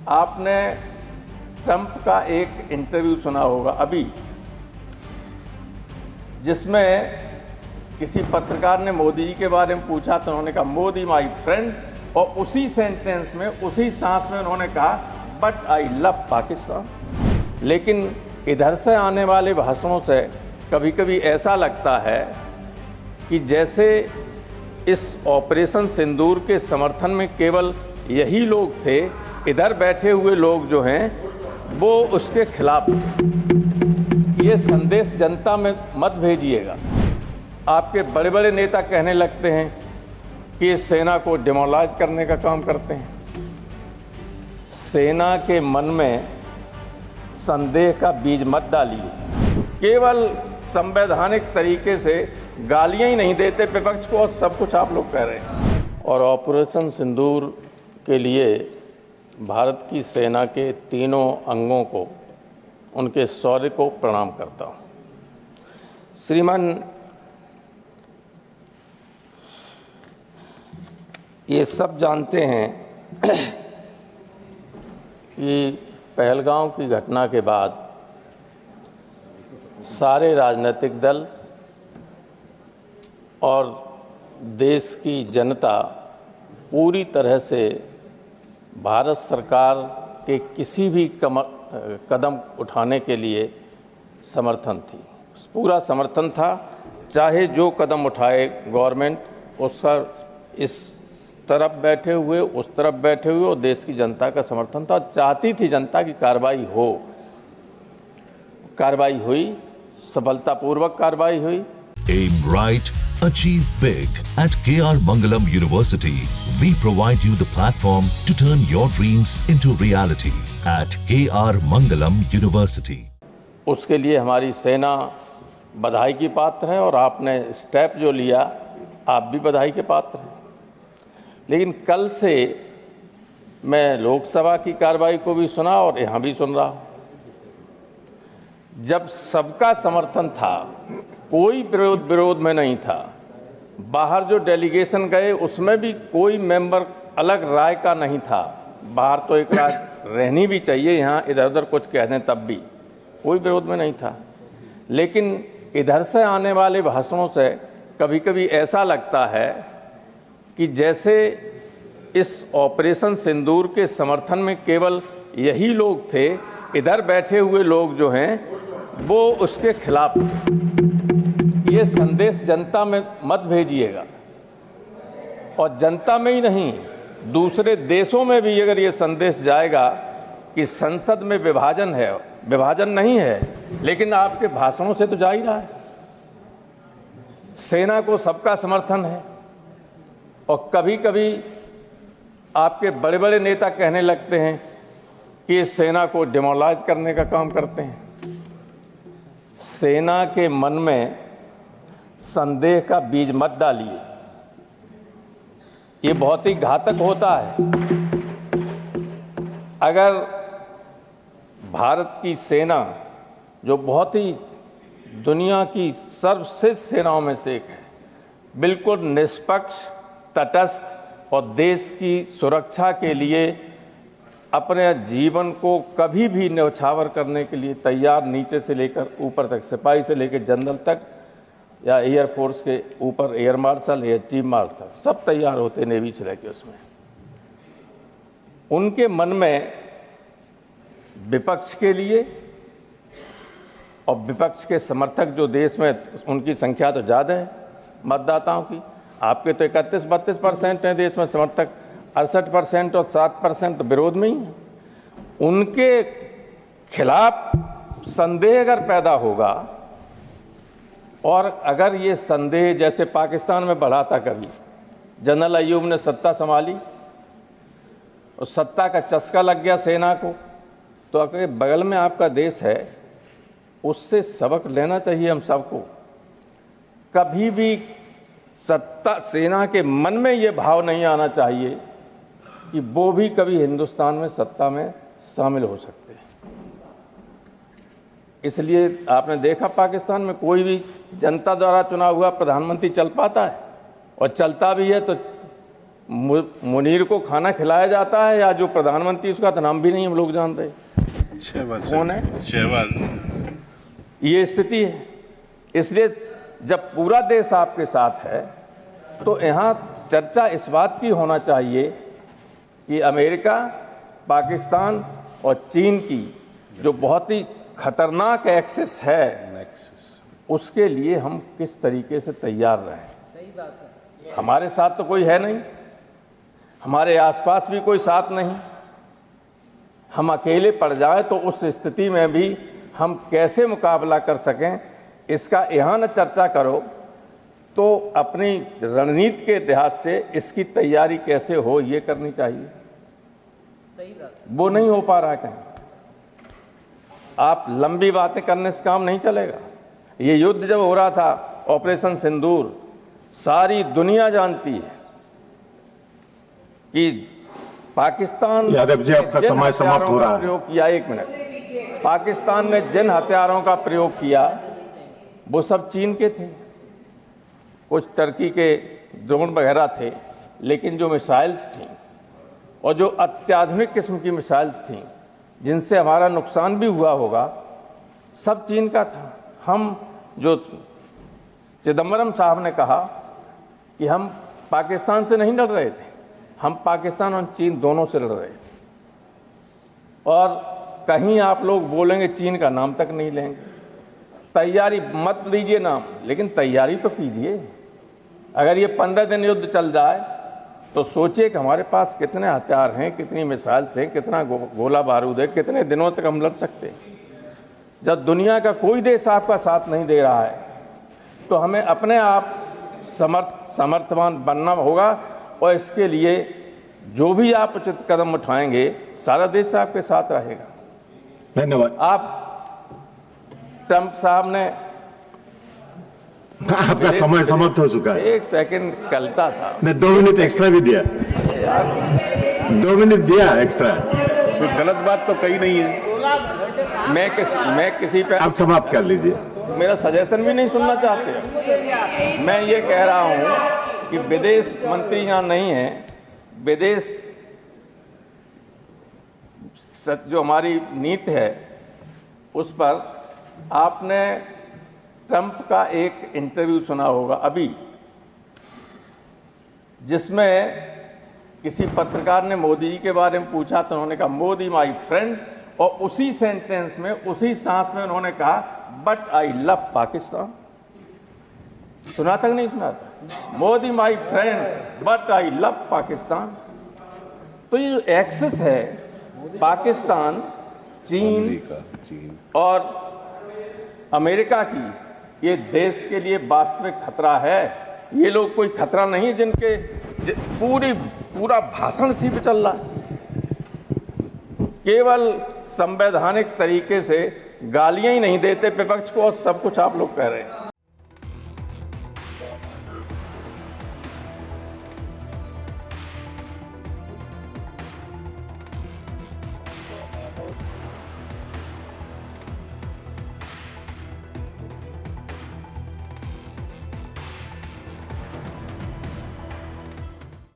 आपने ट्रंप का एक इंटरव्यू सुना होगा अभी, जिसमें किसी पत्रकार ने मोदी जी के बारे में पूछा तो उन्होंने कहा मोदी माय फ्रेंड, और उसी सेंटेंस में उसी सांस में उन्होंने कहा बट आई लव पाकिस्तान। लेकिन इधर से आने वाले भाषणों से कभी कभी ऐसा लगता है कि जैसे इस ऑपरेशन सिंदूर के समर्थन में केवल यही लोग थे, इधर बैठे हुए लोग जो हैं वो उसके खिलाफ। ये संदेश जनता में मत भेजिएगा। आपके बड़े बड़े नेता कहने लगते हैं कि इस सेना को डिमोलाइज करने का काम करते हैं। सेना के मन में संदेह का बीज मत डालिए। केवल संवैधानिक तरीके से गालियां ही नहीं देते विपक्ष को, और सब कुछ आप लोग कह रहे हैं। और ऑपरेशन सिंदूर के लिए भारत की सेना के तीनों अंगों को, उनके शौर्य को प्रणाम करता हूं। श्रीमान, ये सब जानते हैं कि पहलगांव की घटना के बाद सारे राजनीतिक दल और देश की जनता पूरी तरह से भारत सरकार के किसी भी कदम उठाने के लिए समर्थन थी। पूरा समर्थन था, चाहे जो कदम उठाए गवर्नमेंट, उसका इस तरफ बैठे हुए उस तरफ बैठे हुए, और देश की जनता का समर्थन था। चाहती थी जनता की कार्रवाई हो। कार्रवाई हुई, सफलतापूर्वक कार्रवाई हुई। Aim right, achieve big. At KR Mangalam University, we provide you the platform to turn your dreams into reality. At KR Mangalam University. उसके लिए हमारी सेना बधाई की पात्र है, और आपने स्टेप जो लिया, आप भी बधाई के पात्र हैं। लेकिन कल से मैं लोकसभा की कार्रवाई को भी सुना और यहां भी सुन रहा हूं। जब सबका समर्थन था, कोई विरोध में नहीं था, बाहर जो डेलीगेशन गए उसमें भी कोई मेंबर अलग राय का नहीं था। बाहर तो एक राय रहनी भी चाहिए, यहां इधर उधर कुछ कह दें तब भी कोई विरोध में नहीं था। लेकिन इधर से आने वाले भाषणों से कभी कभी ऐसा लगता है कि जैसे इस ऑपरेशन सिंदूर के समर्थन में केवल यही लोग थे, इधर बैठे हुए लोग जो हैं वो उसके खिलाफ। ये संदेश जनता में मत भेजिएगा। और जनता में ही नहीं, दूसरे देशों में भी अगर ये संदेश जाएगा कि संसद में विभाजन है, विभाजन नहीं है, लेकिन आपके भाषणों से तो जा ही रहा है। सेना को सबका समर्थन है, और कभी कभी आपके बड़े बड़े नेता कहने लगते हैं कि इस सेना को डिमोलाइज करने का काम करते हैं। सेना के मन में संदेह का बीज मत डालिए। ये बहुत ही घातक होता है। अगर भारत की सेना, जो बहुत ही दुनिया की सर्वश्रेष्ठ सेनाओं में से एक है, बिल्कुल निष्पक्ष, तटस्थ और देश की सुरक्षा के लिए अपने जीवन को कभी भी न्यौछावर करने के लिए तैयार, नीचे से लेकर ऊपर तक, सिपाही से लेकर जनरल तक, या एयरफोर्स के ऊपर एयर मार्शल या चीफ मार्शल, सब तैयार होते नेवी से लेकर उसमें। उनके मन में विपक्ष के लिए, और विपक्ष के समर्थक जो देश में, उनकी संख्या तो ज्यादा है मतदाताओं की। आपके तो 31-32% है देश में समर्थक, 68% और 7% विरोध में ही है। उनके खिलाफ संदेह अगर पैदा होगा, और अगर ये संदेह जैसे पाकिस्तान में बढ़ा था, कभी जनरल अय्यूब ने सत्ता संभाली और सत्ता का चस्का लग गया सेना को, तो अगर बगल में आपका देश है, उससे सबक लेना चाहिए हम सबको। कभी भी सेना के मन में यह भाव नहीं आना चाहिए कि वो भी कभी हिंदुस्तान में सत्ता में शामिल हो सकते हैं। इसलिए आपने देखा पाकिस्तान में कोई भी जनता द्वारा चुना हुआ प्रधानमंत्री चल पाता है, और चलता भी है तो मुनीर को खाना खिलाया जाता है या जो प्रधानमंत्री, उसका तो नाम भी नहीं हम लोग जानते कौन है। शहबाज। ये स्थिति है। इसलिए जब पूरा देश आपके साथ है तो यहां चर्चा इस बात की होना चाहिए कि अमेरिका, पाकिस्तान और चीन की जो बहुत ही खतरनाक एक्सिस है, उसके लिए हम किस तरीके से तैयार रहें। सही बात है। हमारे साथ तो कोई है नहीं, हमारे आसपास भी कोई साथ नहीं। हम अकेले पड़ जाएं तो उस स्थिति में भी हम कैसे मुकाबला कर सकें, इसका यहां न चर्चा करो तो अपनी रणनीति के लिहाज से इसकी तैयारी कैसे हो ये करनी चाहिए। सही बात। वो नहीं हो पा रहा है कहीं। आप लंबी बातें करने से काम नहीं चलेगा। ये युद्ध जब हो रहा था, ऑपरेशन सिंदूर, सारी दुनिया जानती है कि पाकिस्तान यादव जी आपका समय समाप्त हो रहा है। प्रयोग किया, एक मिनट, पाकिस्तान ने जिन हथियारों का प्रयोग किया वो सब चीन के थे, कुछ टर्की के ड्रोन वगैरह थे, लेकिन जो मिसाइल्स थी और जो अत्याधुनिक किस्म की मिसाइल्स थी जिनसे हमारा नुकसान भी हुआ होगा, सब चीन का था। हम जो चिदंबरम साहब ने कहा कि हम पाकिस्तान से नहीं लड़ रहे थे, हम पाकिस्तान और चीन दोनों से लड़ रहे थे। और कहीं आप लोग बोलेंगे चीन का नाम तक नहीं लेंगे। तैयारी मत लीजिए नाम, लेकिन तैयारी तो कीजिए। अगर ये 15 दिन युद्ध चल जाए तो सोचिए कि हमारे पास कितने हथियार हैं, कितनी मिसाइल्स हैं, कितना गोला बारूद है, कितने दिनों तक हम लड़ सकते हैं। जब दुनिया का कोई देश आपका साथ नहीं दे रहा है तो हमें अपने आप समर्थवान बनना होगा, और इसके लिए जो भी आप उचित कदम उठाएंगे सारा देश आपके साथ रहेगा। धन्यवाद। आप ट्रंप साहब ने, आपका समय समाप्त हो चुका है। एक सेकंड कलता था, मैं 2 मिनट एक्स्ट्रा भी दिया, 2 मिनट दिया एक्स्ट्रा। कोई गलत बात तो कही नहीं है। मैं किसी पे आप समाप्त कर लीजिए। मेरा सजेशन भी नहीं सुनना चाहते। मैं ये कह रहा हूं कि विदेश मंत्री यहां नहीं है, विदेश जो हमारी नीति है उस पर आपने ट्रंप का एक इंटरव्यू सुना होगा अभी, जिसमें किसी पत्रकार ने मोदी जी के बारे में पूछा तो उन्होंने कहा मोदी माय फ्रेंड, और उसी सेंटेंस में, उसी सांस में उन्होंने कहा बट आई लव पाकिस्तान। सुना तक नहीं सुना था? Modi my friend but I love Pakistan. तो ये जो एक्सेस है पाकिस्तान, चीन और अमेरिका की, ये देश के लिए वास्तविक खतरा है। ये लोग कोई खतरा नहीं जिनके पूरा भाषण इसी पे चल रहा है। केवल संवैधानिक तरीके से गालियां ही नहीं देते विपक्ष को, और सब कुछ आप लोग कह रहे हैं।